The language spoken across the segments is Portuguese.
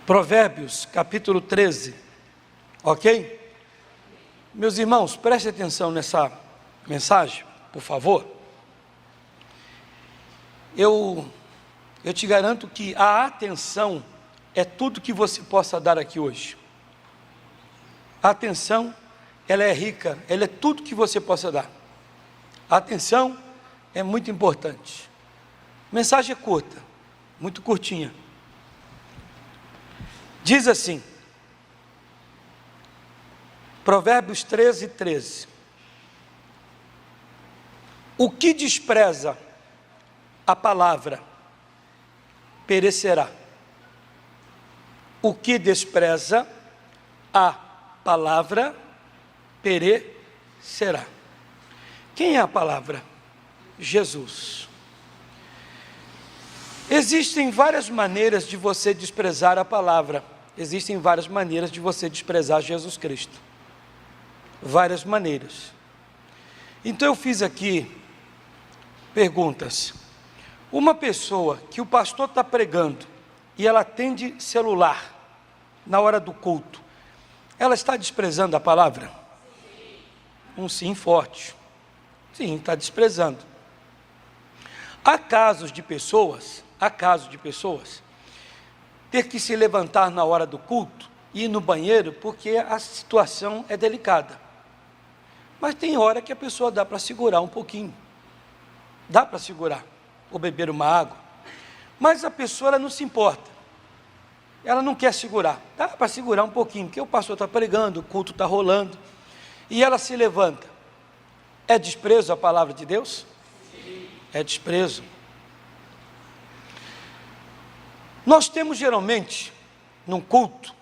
Provérbios, capítulo 13, ok? Meus irmãos, prestem atenção nessa mensagem, por favor. Eu te garanto que a atenção é tudo que você possa dar aqui hoje. A atenção, ela é rica, ela é tudo que você possa dar. A atenção é muito importante. Mensagem é curta, muito curtinha. Diz assim, Provérbios 13, 13. O que despreza a palavra perecerá. O que despreza a palavra perecerá. Quem é a palavra? Jesus. Existem várias maneiras de você desprezar a palavra. Existem várias maneiras de você desprezar Jesus Cristo. Várias maneiras. Então eu fiz aqui perguntas. Uma pessoa que o pastor está pregando e ela atende celular na hora do culto, ela está desprezando a palavra? Um sim forte. Sim, está desprezando. Há casos de pessoas ter que se levantar na hora do culto e ir no banheiro porque a situação é delicada. Mas tem hora que a pessoa dá para segurar um pouquinho. Dá para segurar, ou beber uma água. Mas a pessoa ela não se importa. Ela não quer segurar. Dá para segurar um pouquinho, porque o pastor está pregando, o culto está rolando. E ela se levanta. É desprezo a palavra de Deus? Sim. É desprezo. Nós temos geralmente, num culto,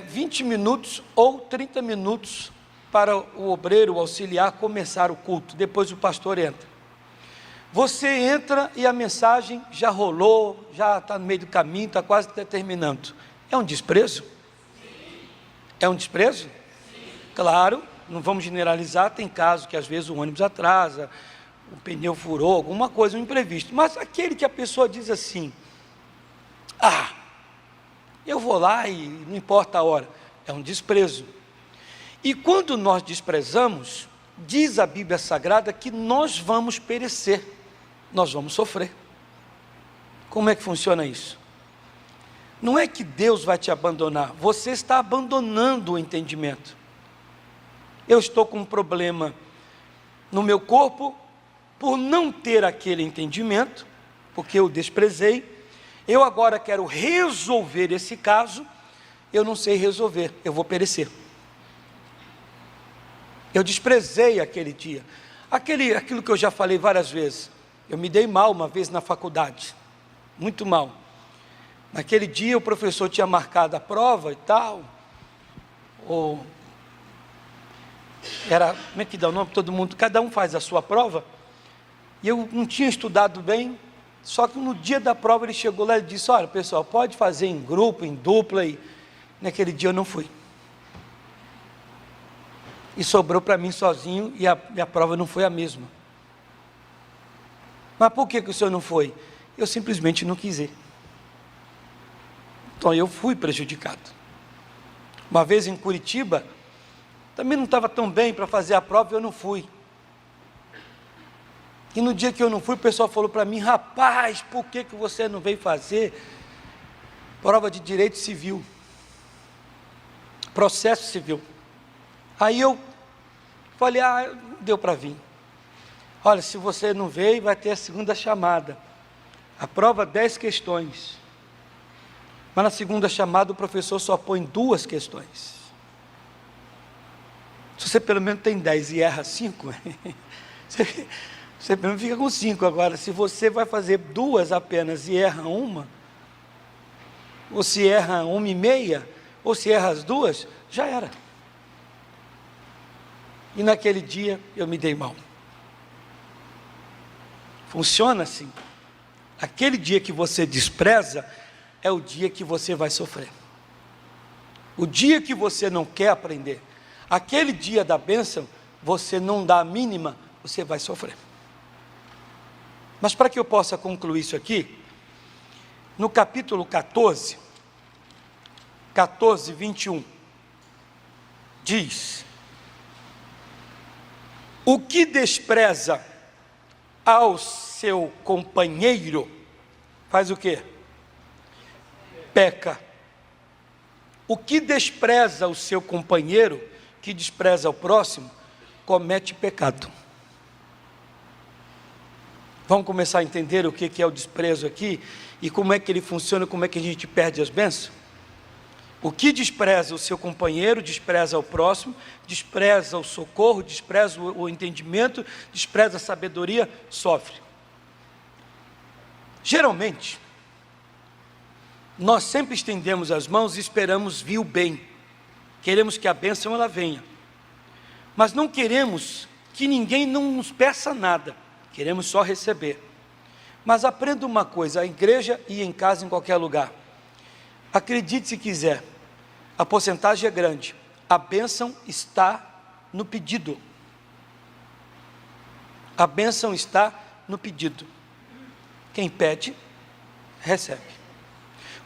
20 minutos ou 30 minutos para o obreiro, o auxiliar, começar o culto. Depois o pastor entra. Você entra e a mensagem já rolou, já está no meio do caminho, está quase terminando. É um desprezo? Sim. É um desprezo? Sim. Claro, não vamos generalizar, tem casos que às vezes o ônibus atrasa, o pneu furou, alguma coisa, um imprevisto. Mas aquele que a pessoa diz assim, eu vou lá e não importa a hora, é um desprezo. E quando nós desprezamos, diz a Bíblia Sagrada que nós vamos perecer, nós vamos sofrer. Como é que funciona isso? Não é que Deus vai te abandonar, você está abandonando o entendimento. Eu estou com um problema no meu corpo, por não ter aquele entendimento, porque eu desprezei, eu agora quero resolver esse caso, eu não sei resolver, eu vou perecer. Eu desprezei aquele dia, aquilo que eu já falei várias vezes, eu me dei mal uma vez na faculdade, muito mal. Naquele dia o professor tinha marcado a prova e tal, como é que dá o nome? Todo mundo, cada um faz a sua prova, e eu não tinha estudado bem, só que no dia da prova ele chegou lá e disse, olha pessoal, pode fazer em grupo, em dupla, e naquele dia eu não fui. E sobrou para mim sozinho, e a prova não foi a mesma. Mas por que o senhor não foi? Eu simplesmente não quis ir. Então eu fui prejudicado. Uma vez em Curitiba, também não estava tão bem para fazer a prova, eu não fui. E no dia que eu não fui, o pessoal falou para mim, rapaz, por que você não veio fazer prova de direito civil? Processo civil. Aí eu falei, não deu para vir. Olha, se você não veio, vai ter a segunda chamada. A prova 10 questões. Mas na segunda chamada o professor só põe 2 questões. Se você pelo menos tem 10 e erra 5, você pelo menos fica com 5. Agora, se você vai fazer 2 apenas e erra 1, ou se erra 1,5, ou se erra as 2, já era. E naquele dia eu me dei mal. Funciona assim. Aquele dia que você despreza, é o dia que você vai sofrer. O dia que você não quer aprender, aquele dia da bênção, você não dá a mínima, você vai sofrer. Mas para que eu possa concluir isso aqui, no capítulo 14, 21, diz: o que despreza ao seu companheiro, faz o quê? Peca. O que despreza o seu companheiro, que despreza o próximo, comete pecado. Vamos começar a entender o que é o desprezo aqui, e como é que ele funciona, como é que a gente perde as bênçãos? O que despreza o seu companheiro, despreza o próximo, despreza o socorro, despreza o entendimento, despreza a sabedoria, sofre. Geralmente, nós sempre estendemos as mãos e esperamos vir o bem. Queremos que a bênção ela venha. Mas não queremos que ninguém não nos peça nada. Queremos só receber. Mas aprenda uma coisa, a igreja e em casa, em qualquer lugar. Acredite se quiser, a porcentagem é grande. A bênção está no pedido. A bênção está no pedido. Quem pede, recebe.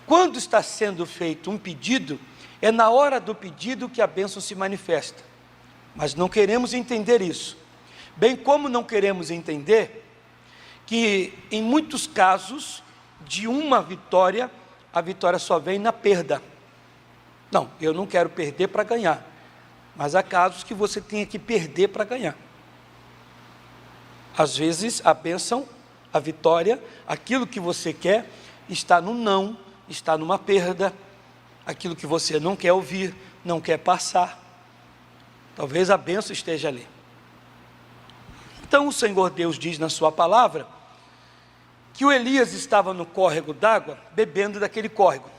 Quando está sendo feito um pedido, é na hora do pedido que a bênção se manifesta. Mas não queremos entender isso. Bem como não queremos entender que, em muitos casos, de uma vitória, a vitória só vem na perda. Não, eu não quero perder para ganhar. Mas há casos que você tenha que perder para ganhar. Às vezes, a bênção, a vitória, aquilo que você quer, está no não, está numa perda, aquilo que você não quer ouvir, não quer passar. Talvez a bênção esteja ali. Então o Senhor Deus diz na sua palavra, que o Elias estava no córrego d'água, bebendo daquele córrego.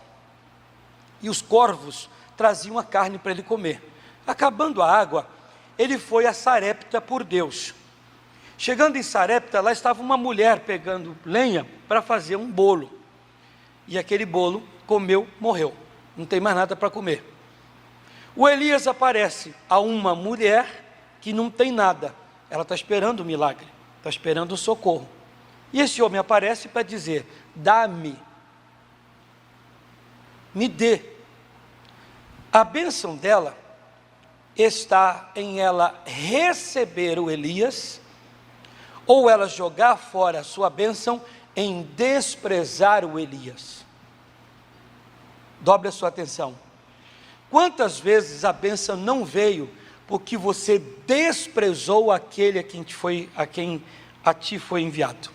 E os corvos traziam a carne para ele comer. Acabando a água, ele foi a Sarepta por Deus. Chegando em Sarepta, lá estava uma mulher pegando lenha para fazer um bolo. E aquele bolo comeu, morreu. Não tem mais nada para comer. O Elias aparece a uma mulher que não tem nada. Ela está esperando o milagre, está esperando o socorro. E esse homem aparece para dizer, dá-me, me dê. A bênção dela está em ela receber o Elias, ou ela jogar fora a sua bênção em desprezar o Elias. Dobre a sua atenção. Quantas vezes a bênção não veio porque você desprezou aquele a quem a ti foi enviado?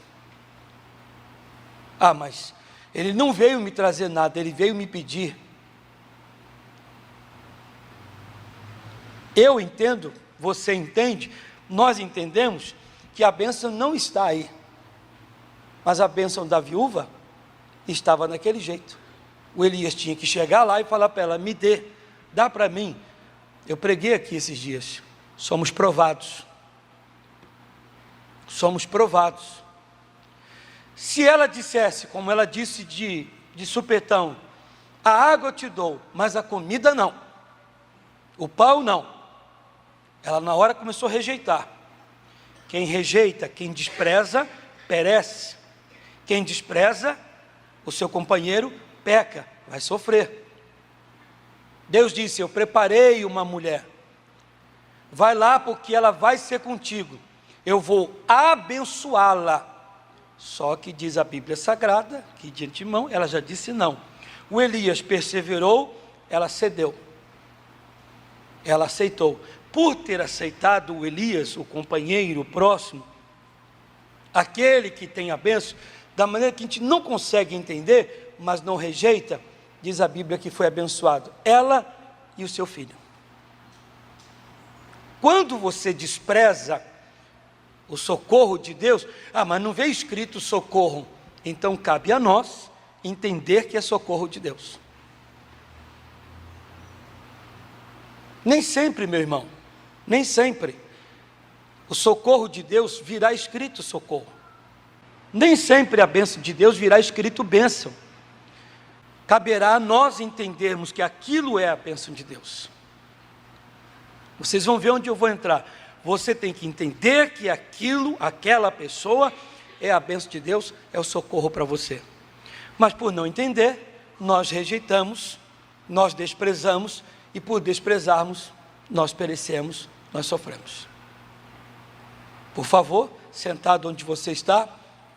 Ah, mas ele não veio me trazer nada, ele veio me pedir. Eu entendo, você entende, nós entendemos que a bênção não está aí. Mas a bênção da viúva estava naquele jeito. O Elias tinha que chegar lá e falar para ela, me dê, dá para mim. Eu preguei aqui esses dias, somos provados. Somos provados. Se ela dissesse, como ela disse de supetão, a água eu te dou, mas a comida não, o pão não. Ela na hora começou a rejeitar. Quem rejeita, quem despreza, perece. Quem despreza o seu companheiro, peca, vai sofrer. Deus disse, eu preparei uma mulher. Vai lá porque ela vai ser contigo. Eu vou abençoá-la. Só que diz a Bíblia Sagrada, que de antemão ela já disse não. O Elias perseverou, ela cedeu. Ela aceitou. Por ter aceitado o Elias, o companheiro, o próximo, aquele que tem a bênção, da maneira que a gente não consegue entender, mas não rejeita, diz a Bíblia que foi abençoado, ela e o seu filho. Quando você despreza o socorro de Deus, mas não veio escrito socorro, então cabe a nós entender que é socorro de Deus. Nem sempre, meu irmão, nem sempre o socorro de Deus virá escrito socorro. Nem sempre a bênção de Deus virá escrito bênção. Caberá a nós entendermos que aquilo é a bênção de Deus. Vocês vão ver onde eu vou entrar. Você tem que entender que aquilo, aquela pessoa, é a bênção de Deus, é o socorro para você. Mas por não entender, nós rejeitamos, nós desprezamos, e por desprezarmos, nós perecemos, nós sofremos. Por favor, sentado onde você está,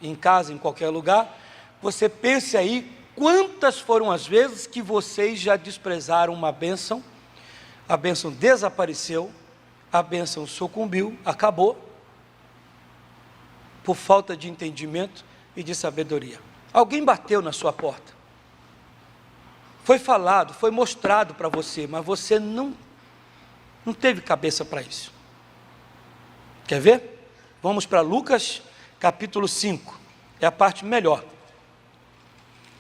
em casa, em qualquer lugar, você pense aí quantas foram as vezes que vocês já desprezaram uma bênção, a bênção desapareceu, a bênção sucumbiu, acabou, por falta de entendimento e de sabedoria. Alguém bateu na sua porta, foi falado, foi mostrado para você, mas você não teve cabeça para isso. Quer ver? Vamos para Lucas capítulo 5, é a parte melhor.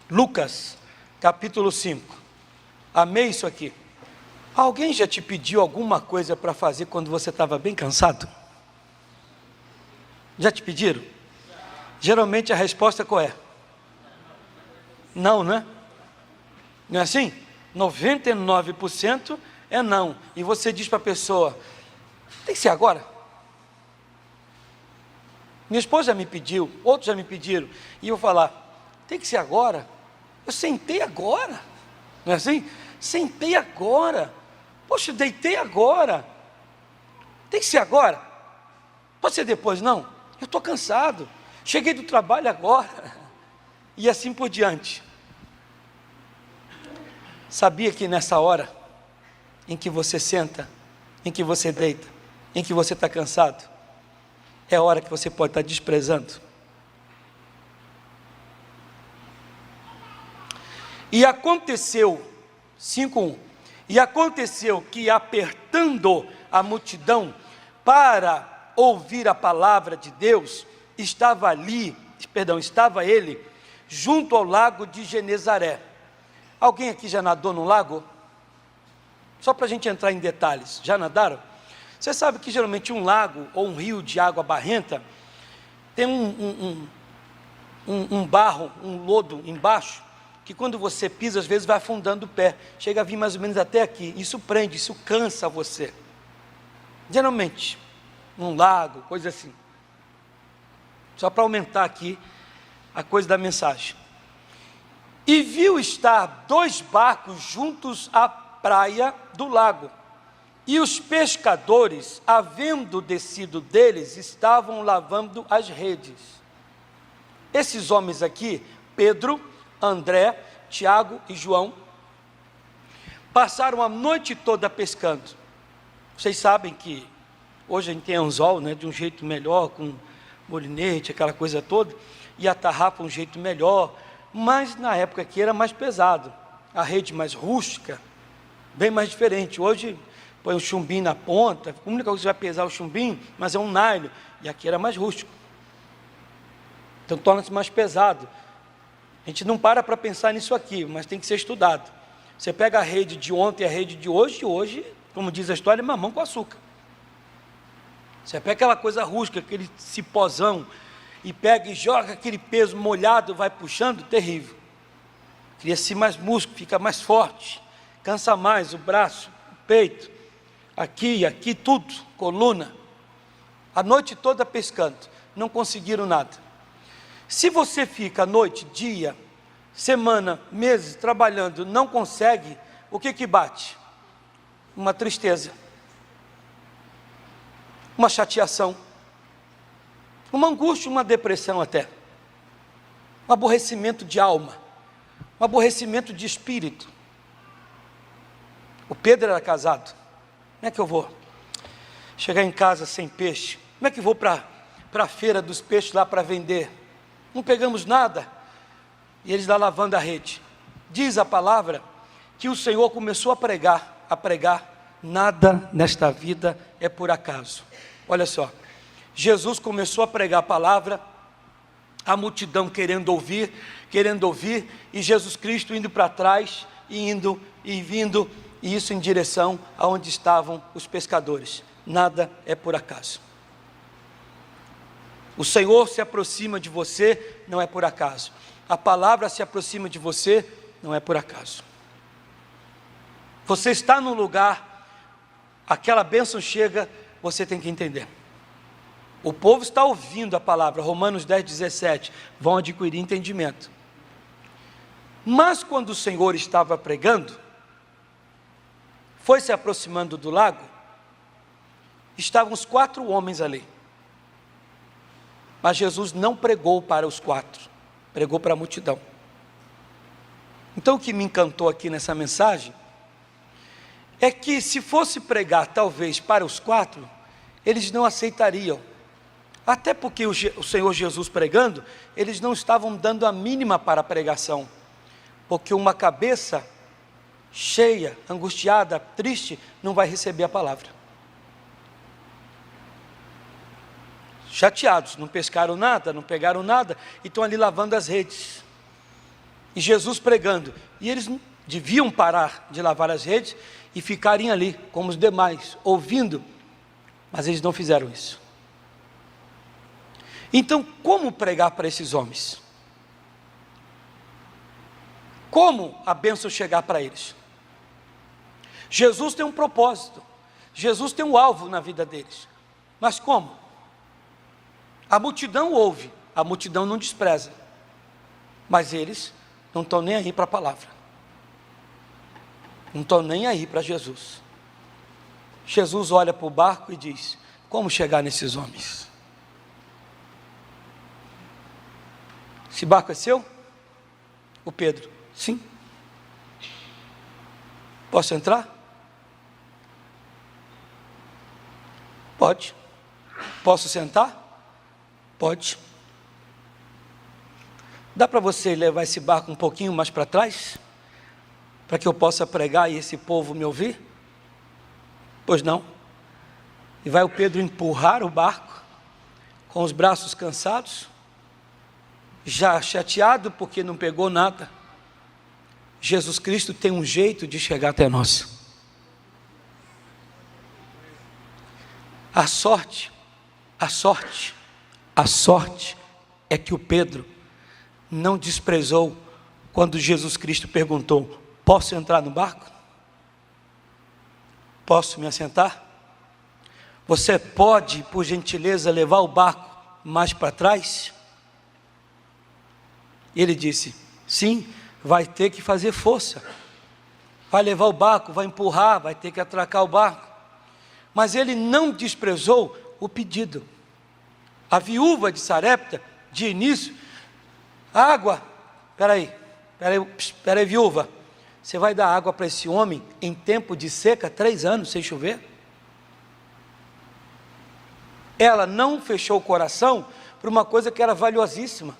Lucas capítulo 5, amei isso aqui. Alguém já te pediu alguma coisa para fazer quando você estava bem cansado? Já te pediram? Geralmente a resposta qual é? Não, né? Não é assim? 99% é não. E você diz para a pessoa, tem que ser agora? Minha esposa já me pediu, outros já me pediram, e eu vou falar, tem que ser agora? Eu sentei agora, não é assim? Sentei agora, poxa, deitei agora, tem que ser agora? Pode ser depois? Não, eu estou cansado, cheguei do trabalho agora, e assim por diante. Sabia que nessa hora, em que você senta, em que você deita, em que você está cansado, é a hora que você pode estar desprezando. E aconteceu, 5:1, e aconteceu que apertando a multidão para ouvir a palavra de Deus, estava ele junto ao lago de Genezaré. Alguém aqui já nadou no lago? Só para a gente entrar em detalhes, já nadaram? Você sabe que geralmente um lago ou um rio de água barrenta tem um barro, um lodo embaixo, que quando você pisa, às vezes vai afundando o pé, chega a vir mais ou menos até aqui, isso prende, isso cansa você. Geralmente, num lago, coisa assim. Só para aumentar aqui a coisa da mensagem. E viu estar 2 barcos juntos à praia do lago. E os pescadores, havendo descido deles, estavam lavando as redes. Esses homens aqui, Pedro, André, Tiago e João, passaram a noite toda pescando. Vocês sabem que hoje a gente tem anzol, né, de um jeito melhor, com molinete, aquela coisa toda, e a tarrafa um jeito melhor, mas na época aqui era mais pesado, a rede mais rústica, bem mais diferente. Hoje põe um chumbinho na ponta, a única coisa que vai pesar o chumbinho, mas é um nylon, e aqui era mais rústico, então torna-se mais pesado. A gente não para pensar nisso aqui, mas tem que ser estudado. Você pega a rede de ontem e a rede de hoje, como diz a história, é mamão com açúcar. Você pega aquela coisa rústica, aquele cipozão, e pega e joga aquele peso molhado, vai puxando, terrível. Cria-se mais músculo, fica mais forte, cansa mais o braço, o peito, aqui, tudo, coluna. A noite toda pescando, não conseguiram nada. Se você fica noite, dia, semana, meses trabalhando, não consegue, o que bate? Uma tristeza, uma chateação, uma angústia, uma depressão até, um aborrecimento de alma, um aborrecimento de espírito. O Pedro era casado. Como é que eu vou chegar em casa sem peixe? Como é que eu vou para a feira dos peixes lá para vender? Não pegamos nada. E eles lá lavando a rede. Diz a palavra que o Senhor começou a pregar, nada nesta vida é por acaso. Olha só, Jesus começou a pregar a palavra, a multidão querendo ouvir, e Jesus Cristo indo para trás, e indo e vindo, e isso em direção aonde estavam os pescadores. Nada é por acaso. O Senhor se aproxima de você, não é por acaso. A palavra se aproxima de você, não é por acaso. Você está num lugar, aquela bênção chega, você tem que entender. O povo está ouvindo a palavra, Romanos 10:17, vão adquirir entendimento. Mas quando o Senhor estava pregando, foi se aproximando do lago, estavam os 4 homens ali. Mas Jesus não pregou para os 4, pregou para a multidão. Então o que me encantou aqui nessa mensagem, é que se fosse pregar talvez para os 4, eles não aceitariam. Até porque o Senhor Jesus pregando, eles não estavam dando a mínima para a pregação. Porque uma cabeça cheia, angustiada, triste, não vai receber a palavra. Chateados, não pescaram nada, não pegaram nada, e estão ali lavando as redes. E Jesus pregando, e eles deviam parar de lavar as redes e ficarem ali, como os demais, ouvindo, mas eles não fizeram isso. Então, como pregar para esses homens? Como a bênção chegar para eles? Jesus tem um propósito, Jesus tem um alvo na vida deles, mas como? A multidão ouve, a multidão não despreza, mas eles não estão nem aí para a palavra, não estão nem aí para Jesus. Jesus olha para o barco e diz: como chegar nesses homens? Esse barco é seu? O Pedro: sim. Posso entrar? Pode. Posso sentar? Pode. Dá para você levar esse barco um pouquinho mais para trás? Para que eu possa pregar e esse povo me ouvir? Pois não. E vai o Pedro empurrar o barco, com os braços cansados, já chateado porque não pegou nada. Jesus Cristo tem um jeito de chegar até nós. A sorte é que o Pedro não desprezou quando Jesus Cristo perguntou: posso entrar no barco? Posso me assentar? Você pode, por gentileza, levar o barco mais para trás? Ele disse: sim, vai ter que fazer força, vai levar o barco, vai empurrar, vai ter que atracar o barco. Mas ele não desprezou o pedido. A viúva de Sarepta, de início: água, espera aí, viúva, você vai dar água para esse homem em tempo de seca, 3 anos sem chover? Ela não fechou o coração para uma coisa que era valiosíssima,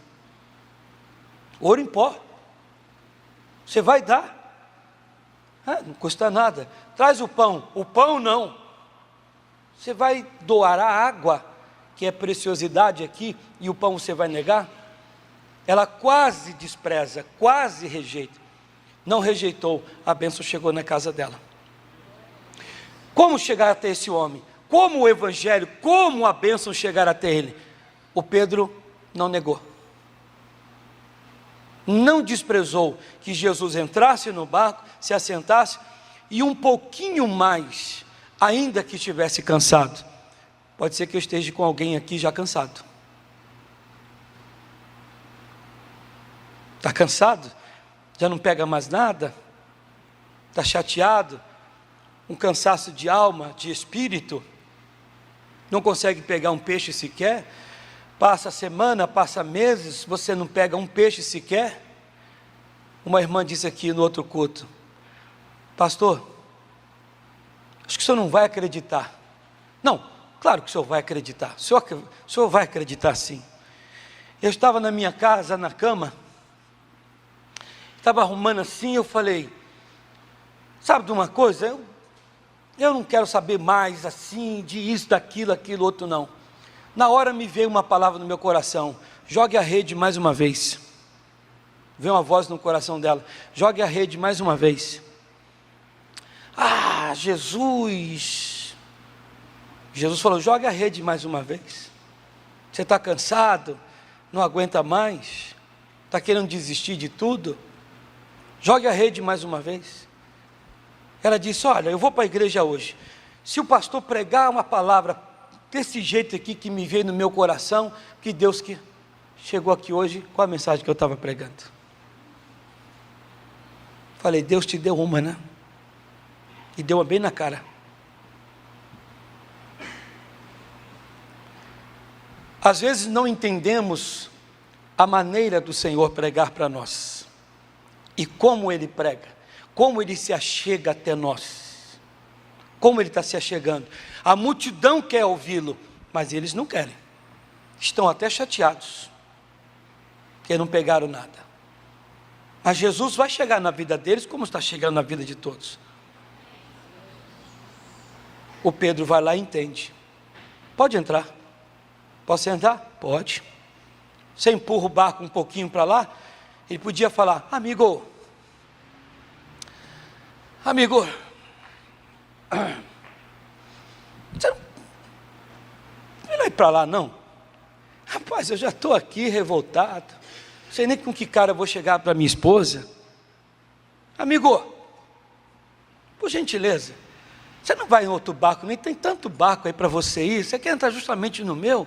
ouro em pó. Você vai dar? Não custa nada. Traz o pão não. Você vai doar a água, que é preciosidade aqui, e o pão você vai negar? Ela quase despreza, quase rejeita. Não rejeitou, a bênção chegou na casa dela. Como chegar até esse homem? Como o evangelho, como a bênção chegar até ele? O Pedro não negou, não desprezou que Jesus entrasse no barco, se assentasse, e um pouquinho mais, ainda que estivesse cansado. Pode ser que eu esteja com alguém aqui já cansado. Está cansado? Já não pega mais nada? Está chateado? Um cansaço de alma, de espírito? Não consegue pegar um peixe sequer? Passa semana, passa meses, você não pega um peixe sequer? Uma irmã disse aqui no outro culto: pastor, acho que o senhor não vai acreditar. Não, claro que o senhor vai acreditar, o senhor vai acreditar sim. Eu estava na minha casa, na cama, estava arrumando assim, eu falei: sabe de uma coisa, eu não quero saber mais assim, de isso, daquilo, aquilo, outro não. Na hora me veio uma palavra no meu coração: jogue a rede mais uma vez. Veio uma voz no coração dela: jogue a rede mais uma vez. Ah, Jesus falou: jogue a rede mais uma vez. Você está cansado, não aguenta mais, está querendo desistir de tudo? Jogue a rede mais uma vez. Ela disse: olha, eu vou para a igreja hoje, se o pastor pregar uma palavra desse jeito aqui que me veio no meu coração, que Deus que chegou aqui hoje com a mensagem que eu estava pregando. Falei, Deus te deu uma, né? E deu uma bem na cara. Às vezes não entendemos a maneira do Senhor pregar para nós. E como Ele prega. Como Ele se achega até nós. Como Ele está se achegando. A multidão quer ouvi-lo, mas eles não querem. Estão até chateados. Porque não pegaram nada. Mas Jesus vai chegar na vida deles como está chegando na vida de todos. O Pedro vai lá e entende. Pode entrar. Posso sentar? Pode. Você empurra o barco um pouquinho para lá, ele podia falar, amigo, você não vai ir para lá não? Rapaz, eu já estou aqui revoltado, não sei nem com que cara eu vou chegar para minha esposa. Amigo, por gentileza, você não vai em outro barco, nem tem tanto barco aí para você ir, você quer entrar justamente no meu?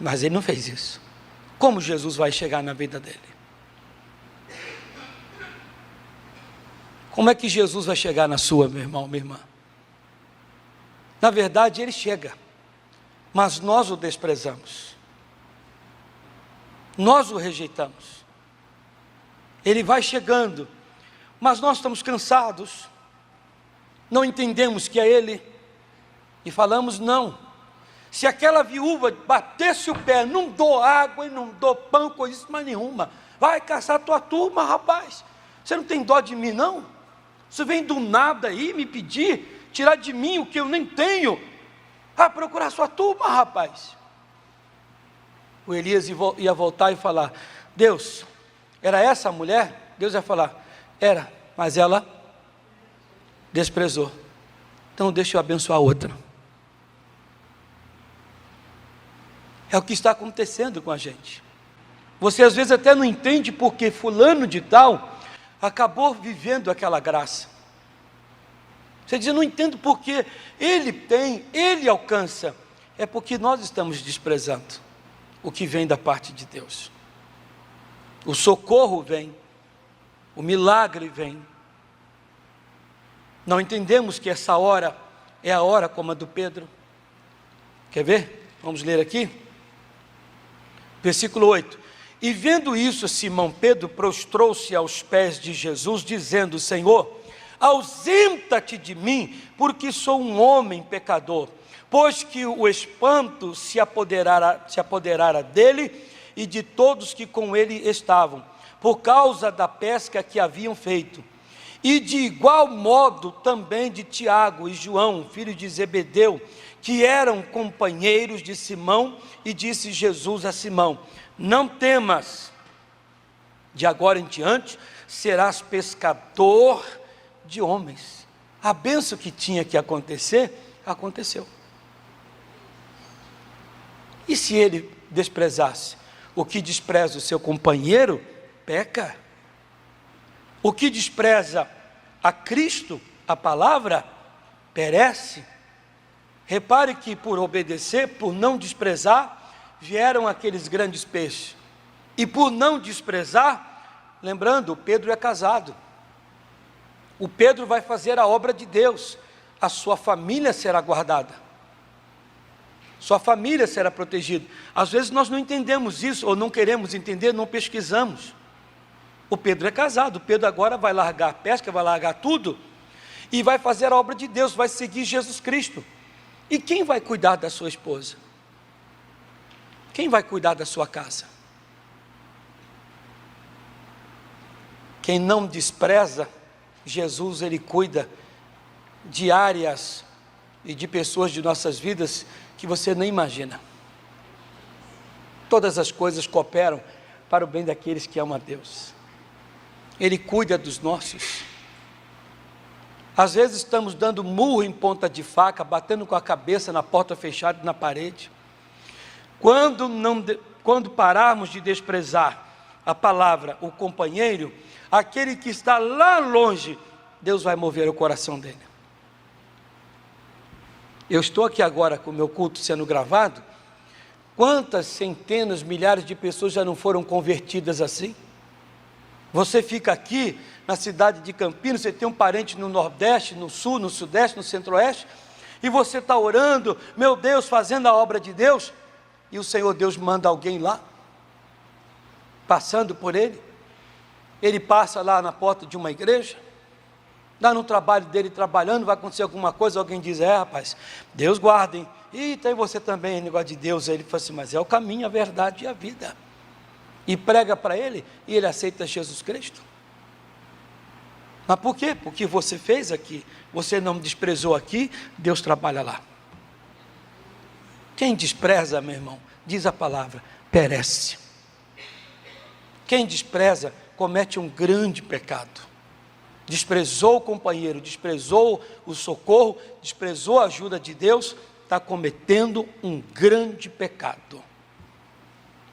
Mas ele não fez isso. Como Jesus vai chegar na vida dele? Como é que Jesus vai chegar na sua, meu irmão, minha irmã? Na verdade, ele chega, mas nós o desprezamos. Nós o rejeitamos. Ele vai chegando, mas nós estamos cansados, não entendemos que é ele, e falamos não. Se aquela viúva batesse o pé, não dou água e não dou pão, coisa nenhuma, vai caçar a tua turma, rapaz, você não tem dó de mim não? Você vem do nada aí me pedir, tirar de mim o que eu nem tenho, procurar a sua turma, rapaz. O Elias ia voltar e falar, Deus, era essa a mulher? Deus ia falar, era, mas ela desprezou, então deixa eu abençoar a outra. É o que está acontecendo com a gente. Você às vezes até não entende porque fulano de tal acabou vivendo aquela graça. Você diz, eu não entendo porque ele tem, ele alcança. É porque nós estamos desprezando o que vem da parte de Deus. O socorro vem, o milagre vem. Não entendemos que essa hora é a hora como a do Pedro. Quer ver? Vamos ler aqui. Versículo 8, e vendo isso, Simão Pedro prostrou-se aos pés de Jesus, dizendo, Senhor, ausenta-te de mim, porque sou um homem pecador, pois que o espanto se apoderara dele e de todos que com ele estavam, por causa da pesca que haviam feito, e de igual modo também de Tiago e João, filho de Zebedeu, que eram companheiros de Simão, e disse Jesus a Simão, não temas, de agora em diante serás pescador de homens. A bênção que tinha que acontecer, aconteceu. E se ele desprezasse? O que despreza o seu companheiro, peca. O que despreza a Cristo, a palavra, perece. Repare que por obedecer, por não desprezar, vieram aqueles grandes peixes. E por não desprezar, lembrando, Pedro é casado. O Pedro vai fazer a obra de Deus. A sua família será guardada. Sua família será protegida. Às vezes nós não entendemos isso, ou não queremos entender, não pesquisamos. O Pedro é casado, o Pedro agora vai largar a pesca, vai largar tudo, e vai fazer a obra de Deus, vai seguir Jesus Cristo. E quem vai cuidar da sua esposa? Quem vai cuidar da sua casa? Quem não despreza Jesus, ele cuida de áreas e de pessoas de nossas vidas que você nem imagina. Todas as coisas cooperam para o bem daqueles que amam a Deus. Ele cuida dos nossos. Às vezes estamos dando murro em ponta de faca, batendo com a cabeça na porta fechada e na parede. Quando pararmos de desprezar a palavra, o companheiro, aquele que está lá longe, Deus vai mover o coração dele. Eu estou aqui agora com o meu culto sendo gravado. Quantas centenas, milhares de pessoas já não foram convertidas assim? Você fica aqui na cidade de Campinas, você tem um parente no Nordeste, no Sul, no Sudeste, no Centro-Oeste, e você está orando, meu Deus, fazendo a obra de Deus, e o Senhor Deus manda alguém lá, passando por ele passa lá na porta de uma igreja, dá no trabalho dele trabalhando, vai acontecer alguma coisa, alguém diz, rapaz, Deus guarda, hein? E tem você também, negócio de Deus. Aí ele fala assim, mas é o caminho, a verdade e a vida, e prega para ele, e ele aceita Jesus Cristo. Mas por quê? Porque você fez aqui, você não desprezou aqui, Deus trabalha lá. Quem despreza, meu irmão, diz a palavra, perece. Quem despreza, comete um grande pecado. Desprezou o companheiro, desprezou o socorro, desprezou a ajuda de Deus, está cometendo um grande pecado.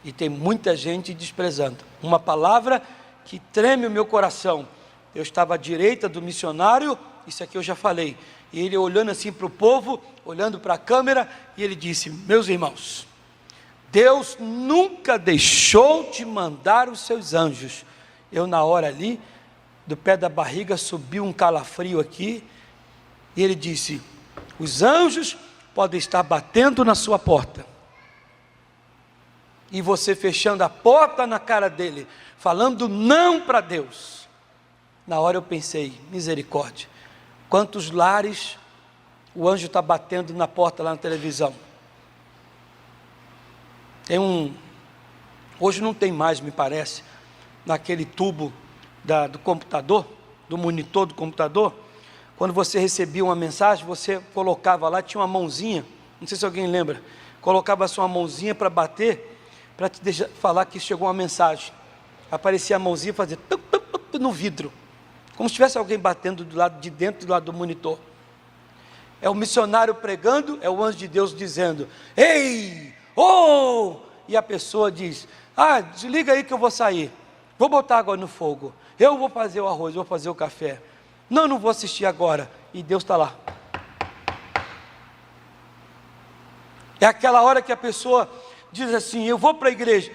E tem muita gente desprezando. Uma palavra que treme o meu coração. Eu estava à direita do missionário, isso aqui eu já falei, e ele olhando assim para o povo, olhando para a câmera, e ele disse, meus irmãos, Deus nunca deixou de mandar os seus anjos. Eu na hora ali, do pé da barriga, subiu um calafrio aqui, e ele disse, os anjos podem estar batendo na sua porta, e você fechando a porta na cara dele, falando não para Deus. Na hora eu pensei, misericórdia, quantos lares o anjo está batendo na porta lá na televisão. Hoje não tem mais, me parece, naquele tubo do computador, do monitor do computador, quando você recebia uma mensagem, você colocava lá, tinha uma mãozinha, não sei se alguém lembra, colocava a sua mãozinha para bater, para te deixar, falar que chegou uma mensagem, aparecia a mãozinha e fazia no vidro, como se tivesse alguém batendo do lado de dentro, do lado do monitor. É o missionário pregando, é o anjo de Deus dizendo, ei, oh, e a pessoa diz, desliga aí que eu vou sair, vou botar água no fogo, eu vou fazer o arroz, vou fazer o café, não vou assistir agora, e Deus está lá. É aquela hora que a pessoa diz assim, eu vou para a igreja,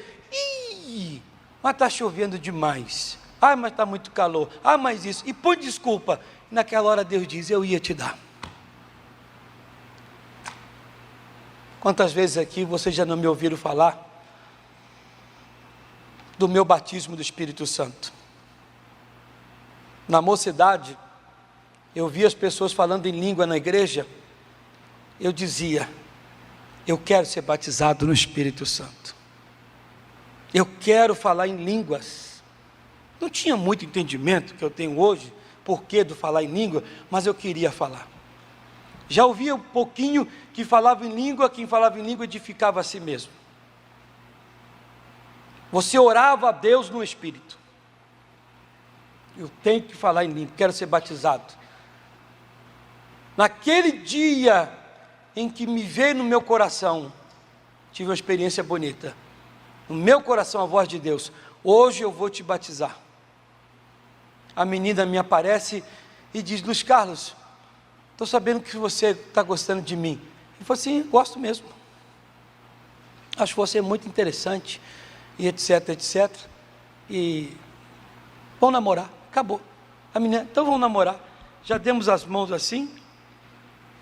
mas está chovendo demais, mas está muito calor, mas isso, e põe desculpa, naquela hora Deus diz, eu ia te dar. Quantas vezes aqui vocês já não me ouviram falar do meu batismo do Espírito Santo? Na mocidade, eu via as pessoas falando em língua na igreja, eu dizia, eu quero ser batizado no Espírito Santo, eu quero falar em línguas. Não tinha muito entendimento que eu tenho hoje, porquê do falar em língua, mas eu queria falar. Já ouvia um pouquinho que falava em língua, quem falava em língua edificava a si mesmo. Você orava a Deus no Espírito. Eu tenho que falar em língua, quero ser batizado. Naquele dia em que me veio no meu coração, tive uma experiência bonita. No meu coração a voz de Deus, hoje eu vou te batizar. A menina me aparece e diz, Luiz Carlos, estou sabendo que você está gostando de mim. Eu falei assim, gosto mesmo. Acho você muito interessante, e etc, etc. E vamos namorar, acabou. A menina, então vamos namorar. Já demos as mãos assim,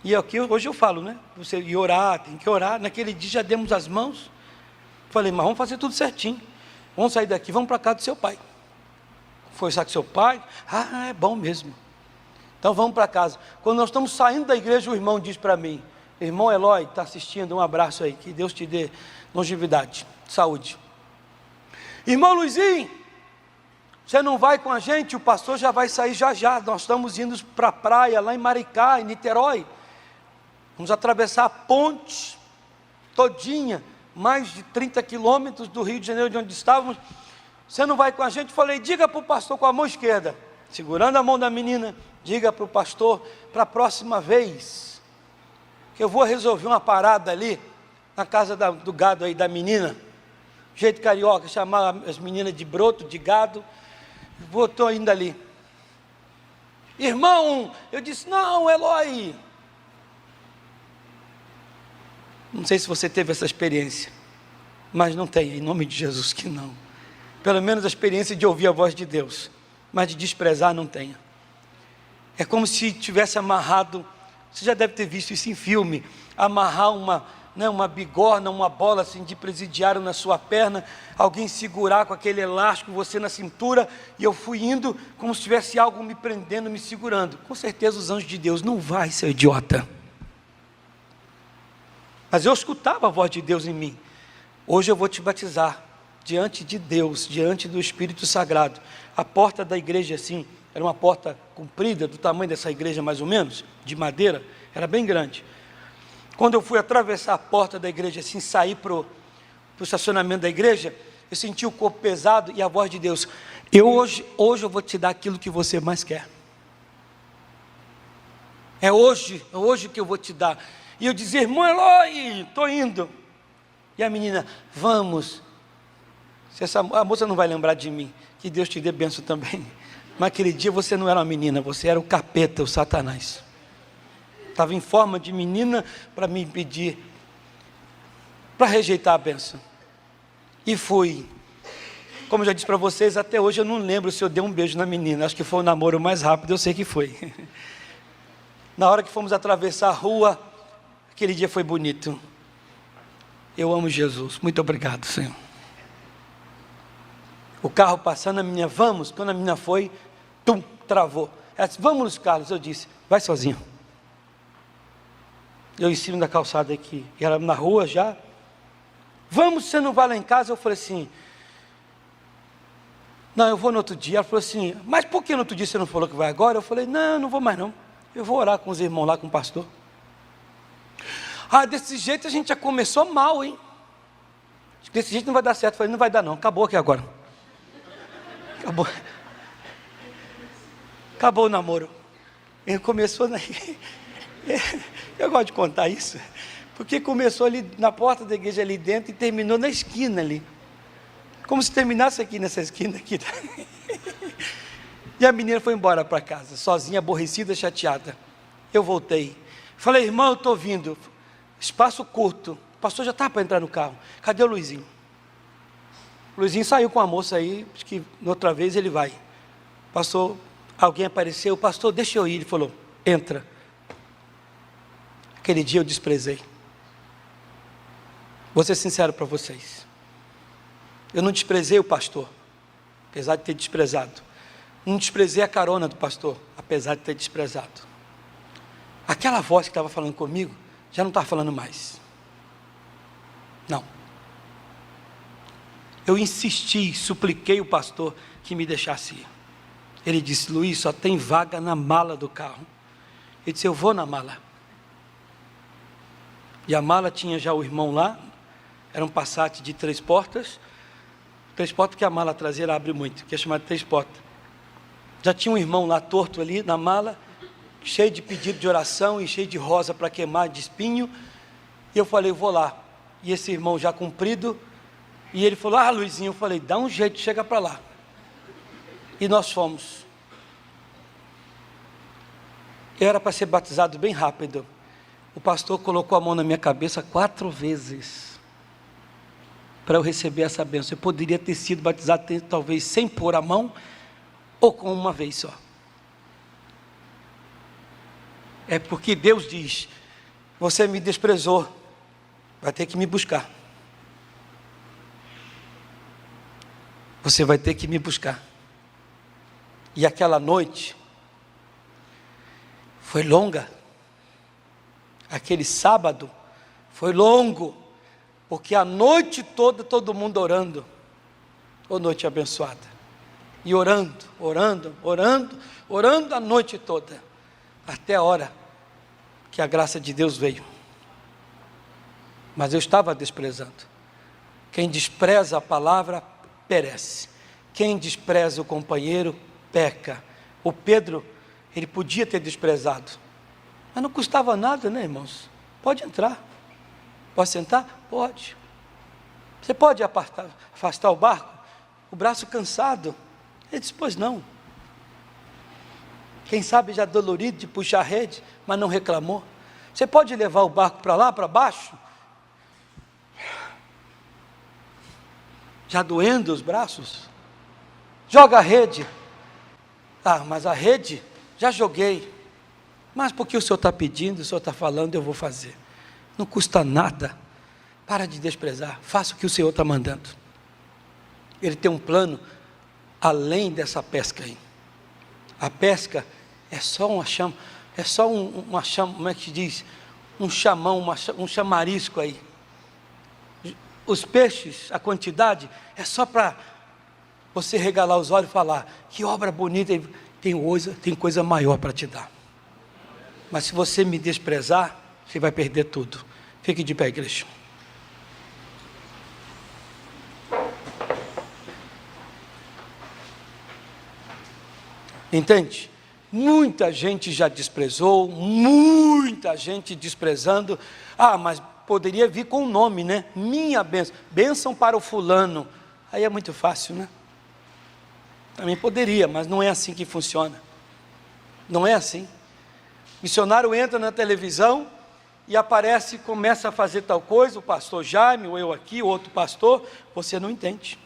e aqui hoje eu falo, né? Você ir orar, tem que orar. Naquele dia já demos as mãos. Falei, mas vamos fazer tudo certinho. Vamos sair daqui, vamos para casa do seu pai. Foi com seu pai? É bom mesmo. Então vamos para casa. Quando nós estamos saindo da igreja, o irmão diz para mim, irmão Eloy, está assistindo, um abraço aí, que Deus te dê longevidade, saúde. Irmão Luizinho, você não vai com a gente? O pastor já vai sair já, nós estamos indo para a praia, lá em Maricá, em Niterói, vamos atravessar a ponte, todinha, mais de 30 quilômetros do Rio de Janeiro, de onde estávamos, você não vai com a gente? Falei, diga para o pastor com a mão esquerda, segurando a mão da menina, diga para o pastor, para a próxima vez, que eu vou resolver uma parada ali, na casa do gado aí da menina, jeito carioca, chamar as meninas de broto, de gado, estou indo ali. Irmão, eu disse, não, Eloy, não sei se você teve essa experiência, mas não tem, em nome de Jesus que não. pelo menos a experiência de ouvir a voz de Deus, mas de desprezar não tenho. É como se tivesse amarrado, você já deve ter visto isso em filme, amarrar uma bigorna, uma bola assim de presidiário na sua perna, alguém segurar com aquele elástico, você na cintura, e eu fui indo como se tivesse algo me prendendo, me segurando. Com certeza os anjos de Deus, não vai, seu idiota. Mas eu escutava a voz de Deus em mim. Hoje eu vou te batizar, diante de Deus, diante do Espírito Sagrado. A porta da igreja assim, era uma porta comprida, do tamanho dessa igreja mais ou menos, de madeira, era bem grande. Quando eu fui atravessar a porta da igreja, assim, sair para o estacionamento da igreja, eu senti o corpo pesado e a voz de Deus, hoje eu vou te dar aquilo que você mais quer. É hoje que eu vou te dar. E eu dizia, irmão Eloy, estou indo. E a menina, vamos. A moça não vai lembrar de mim, que Deus te dê bênção também. Mas aquele dia você não era uma menina, você era o capeta, o Satanás. Estava em forma de menina para me impedir, para rejeitar a bênção. E fui. Como eu já disse para vocês, até hoje eu não lembro se eu dei um beijo na menina. Acho que foi o namoro mais rápido, eu sei que foi. Na hora que fomos atravessar a rua, aquele dia foi bonito. Eu amo Jesus, muito obrigado, Senhor. O carro passando, a menina, vamos. Quando a menina foi, travou. Ela disse, vamos, Carlos. Eu disse, vai sozinho. Eu em cima da calçada aqui, e ela na rua já, vamos, você não vai lá em casa? Eu falei assim, não, eu vou no outro dia. Ela falou assim, mas por que no outro dia você não falou que vai agora? Eu falei, não vou mais não, eu vou orar com os irmãos lá, com o pastor. Desse jeito a gente já começou mal, hein? Desse jeito não vai dar certo. Eu falei, não vai dar não, acabou aqui agora. Acabou o namoro. Ele começou eu gosto de contar isso, porque começou ali na porta da igreja ali dentro e terminou na esquina ali, como se terminasse aqui nessa esquina aqui. E a menina foi embora para casa, sozinha, aborrecida, chateada. Eu voltei, falei, irmão, eu estou vindo. Espaço curto, o pastor já estava para entrar no carro. Cadê o Luizinho? O Luizinho saiu com a moça aí, acho que outra vez ele vai. Pastor, alguém apareceu, pastor, deixa eu ir. Ele falou, entra. Aquele dia eu desprezei. Vou ser sincero para vocês. Eu não desprezei o pastor, apesar de ter desprezado. Não desprezei a carona do pastor, apesar de ter desprezado. Aquela voz que estava falando comigo, já não está falando mais. Não. Eu insisti, supliquei o pastor que me deixasse ir. Ele disse, Luiz, só tem vaga na mala do carro. Ele disse, eu vou na mala. E a mala tinha já o irmão lá, era um Passat de 3 portas. 3 portas que a mala traseira abre muito, que é chamado de 3 portas. Já tinha um irmão lá torto ali na mala, cheio de pedido de oração e cheio de rosa para queimar, de espinho. E eu falei, vou lá. E esse irmão já comprido, e ele falou, Luizinho, eu falei, dá um jeito, chega para lá. E nós fomos. Eu era para ser batizado bem rápido. O pastor colocou a mão na minha cabeça 4 vezes, para eu receber essa bênção. Eu poderia ter sido batizado talvez sem pôr a mão, ou com uma vez só. É porque Deus diz, você me desprezou, vai ter que me buscar. Você vai ter que me buscar. E aquela noite foi longa. Aquele sábado foi longo, porque a noite toda todo mundo orando. Ô noite abençoada. E orando a noite toda, até a hora que a graça de Deus veio. Mas eu estava desprezando. Quem despreza a palavra, perece. Quem despreza o companheiro, peca. O Pedro, ele podia ter desprezado, mas não custava nada, né, irmãos? Pode entrar. Pode sentar? Pode. Você pode afastar o barco? O braço cansado. Ele disse, pois não. Quem sabe já dolorido de puxar a rede, mas não reclamou. Você pode levar o barco para lá, para baixo? Já doendo os braços? Joga a rede. Ah, mas a rede, já joguei. Mas porque o Senhor está pedindo, o Senhor está falando, eu vou fazer. Não custa nada. Para de desprezar, faça o que o Senhor está mandando. Ele tem um plano além dessa pesca aí. A pesca é só uma chama, como é que se diz? Um chamão, um chamarisco aí. Os peixes, a quantidade, é só para você regalar os olhos e falar, que obra bonita, tem coisa maior para te dar. Mas se você me desprezar, você vai perder tudo. Fique de pé, igreja. Entende? Muita gente já desprezou, muita gente desprezando. Ah, mas poderia vir com o nome, né? Minha bênção, bênção para o fulano. Aí é muito fácil, né? Também poderia, mas não é assim que funciona. Não é assim. Missionário entra na televisão e aparece, começa a fazer tal coisa, o pastor Jaime, ou eu aqui, o outro pastor, você não entende.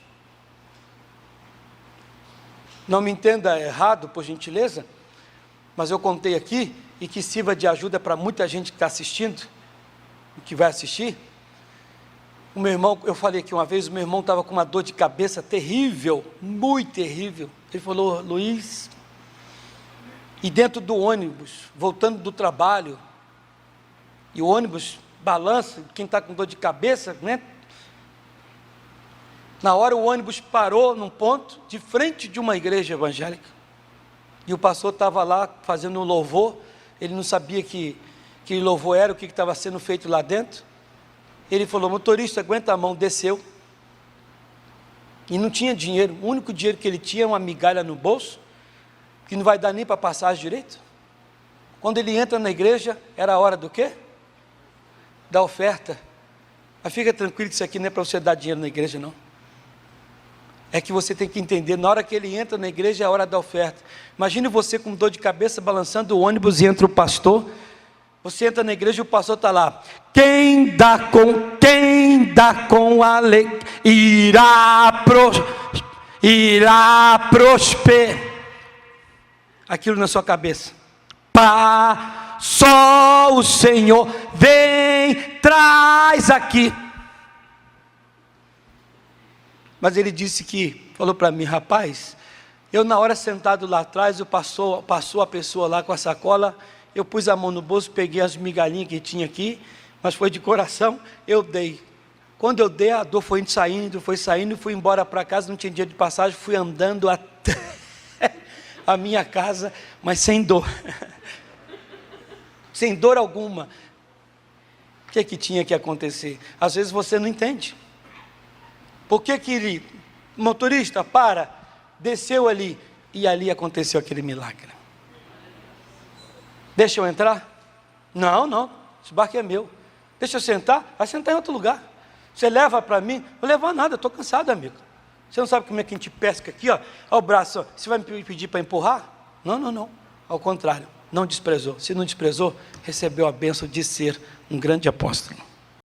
Não me entenda errado, por gentileza, mas eu contei aqui, e que sirva de ajuda para muita gente que está assistindo, que vai assistir. O meu irmão, eu falei aqui uma vez, o meu irmão estava com uma dor de cabeça terrível, muito terrível. Ele falou, Luiz, e dentro do ônibus, voltando do trabalho, e o ônibus balança, quem está com dor de cabeça, né? Na hora o ônibus parou num ponto, de frente de uma igreja evangélica, e o pastor estava lá fazendo um louvor, ele não sabia que louvor era, o que estava sendo feito lá dentro. Ele falou, motorista, aguenta a mão, desceu, e não tinha dinheiro, o único dinheiro que ele tinha é uma migalha no bolso, que não vai dar nem para passagem direito. Quando ele entra na igreja, era a hora do quê? Da oferta. Mas fica tranquilo que isso aqui não é para você dar dinheiro na igreja, não. É que você tem que entender, na hora que ele entra na igreja é a hora da oferta. Imagine você com dor de cabeça, balançando o ônibus e entra o pastor. Você entra na igreja e o pastor está lá. Quem dá com alegria, irá prosperar. Aquilo na sua cabeça. Só o Senhor vem, traz aqui. Mas ele disse falou para mim, rapaz, eu na hora sentado lá atrás, passou a pessoa lá com a sacola, eu pus a mão no bolso, peguei as migalhinhas que tinha aqui, mas foi de coração, eu dei. Quando eu dei, a dor foi saindo, fui embora para casa, não tinha dia de passagem, fui andando até a minha casa, mas sem dor. Sem dor alguma. O que tinha que acontecer? Às vezes você não entende. Por que ele, motorista, desceu ali, e ali aconteceu aquele milagre. Deixa eu entrar? Não, esse barco é meu. Deixa eu sentar? Vai sentar em outro lugar. Você leva para mim? Não vou levar nada, eu estou cansado, amigo. Você não sabe como é que a gente pesca aqui, ó? Olha o braço, ó. Você vai me pedir para empurrar? Não, ao contrário, não desprezou. Se não desprezou, recebeu a bênção de ser um grande apóstolo.